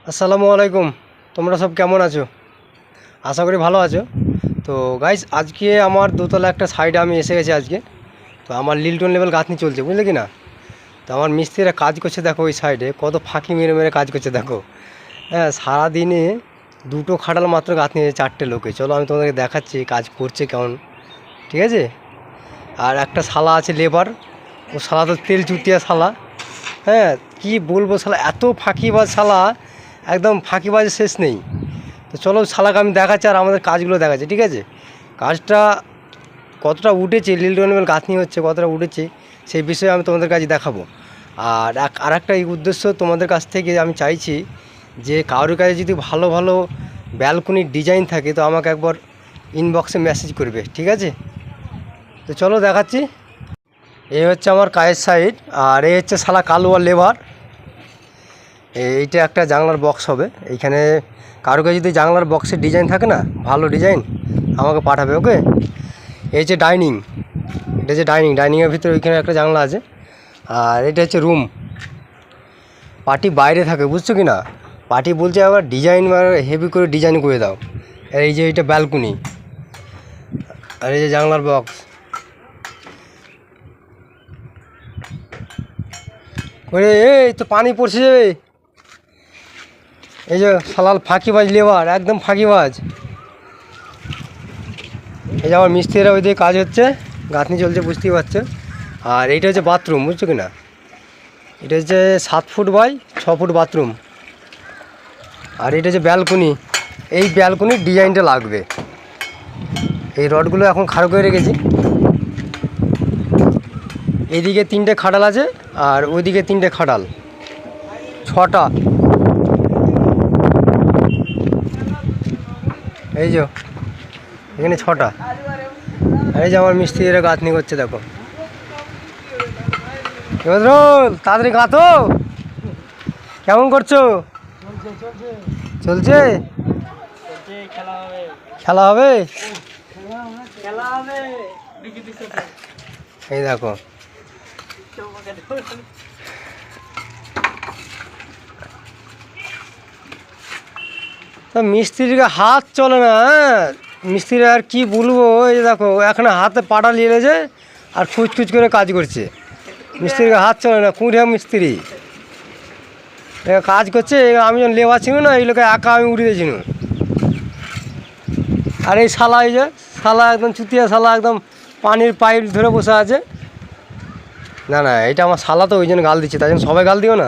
আসসালামু আলাইকুম। তোমরা সব কেমন আছো? আশা করি ভালো আছো। তো গাইস, আজকে আমার দোতলা একটা সাইডে আমি এসে গেছি আজকে। তো আমার লিল্টন লেভেল গাঁথনি চলছে, বুঝলে কি না? তো আমার মিস্ত্রিরা কাজ করছে, দেখো ওই সাইডে কত ফাঁকি মেরে মেরে কাজ করছে দেখো। হ্যাঁ, সারাদিনে দুটো খাটাল মাত্র গাঁথনি, 4টে লোকে। চলো আমি তোমাদেরকে দেখাচ্ছি কাজ করছে কেমন, ঠিক আছে? আর একটা শালা আছে লেবার, ও শালা তো তেল চুতিয়া শালা। হ্যাঁ, কি বলবো, শালা এত ফাঁকিবাজ শালা, একদম ফাঁকিবাজের শেষ নেই। তো চলো শালাকে আমি দেখাচ্ছি আর আমাদের কাজগুলো দেখাচ্ছি, ঠিক আছে? কাজটা কতটা উঠেছে, লিল্টন লেভেল গাঁথনি হচ্ছে কতটা উঠেছে, সেই বিষয়ে আমি তোমাদের কাছে দেখাবো। আর একটা এই উদ্দেশ্য তোমাদের কাছ থেকে আমি চাইছি যে কারোর কাছে যদি ভালো ভালো ব্যালকনির ডিজাইন থাকে তো আমাকে একবার ইনবক্সে মেসেজ করবে, ঠিক আছে? তো চলো দেখাচ্ছি। এই হচ্ছে আমার কাজের সাইড, আর এই হচ্ছে শালা কালুয়া লেবার। এইটা একটা জানলার বক্স হবে। এইখানে কারো কাছে যদি জানলার বক্সের ডিজাইন থাকে না, ভালো ডিজাইন, আমাকে পাঠাবে, ওকে? এই যে ডাইনিং, এটা যে ডাইনিংয়ের ভিতরে ওইখানে একটা জানলা আছে। আর এটা হচ্ছে রুম। পার্টি বাইরে থাকে, বুঝছো কি না? পার্টি বলছে আবার ডিজাইন হেভি করে ডিজাইন করে দাও। আর এই যে এইটা ব্যালকনি, আর এই যে জানলার বক্স। ওরে এই তো পানি পড়ছে যাবে। এই যে শালাল ফাঁকিবাজ লেবার, একদম ফাঁকিবাজ। এই যে আমার মিস্ত্রিরা ওই দিকে কাজ হচ্ছে, গাঁথনি চলছে, বুঝতেই পারছো। আর এইটা হচ্ছে বাথরুম, বুঝছো কি না? এটা হচ্ছে 7 ফুট বাই 6 ফুট বাথরুম। আর এটা হচ্ছে ব্যালকনি। এই ব্যালকনির ডিজাইনটা লাগবে। এই রডগুলো এখন খাড়ো করে রেখেছি। এইদিকে 3টে খাটাল আছে, আর ওইদিকে 3টে খাটাল, 6টা। এই যে এখানে 6টা। এই যে আমার মিস্ত্রিরা গাঁথনি করছে, দেখো। বদরুল, তাড়াতাড়ি গাঁথো। কেমন করছো? চলছে? খেলা হবে? এই দেখো, তো মিস্ত্রিকে হাত চলে না। হ্যাঁ, মিস্ত্রি আর কি বলবো, এই দেখো এখানে হাতে পাটা লিয়েছে আর খুচখুচ করে কাজ করছে। মিস্ত্রিকে হাত চলে না, কুড়িয়া মিস্ত্রি কাজ করছে। আমি যখন লেবার ছিল না, এই লোকে একা আমি উড়ে দিয়েছিল। আর এই শালা, এই যে শালা একদম চুতিয়া শালা, একদম পানির পাইপ ধরে বসে আছে। না না, এটা আমার শালা, তো ওই জন্য গাল দিচ্ছে, তাই জন্য সবাই গাল দিও না।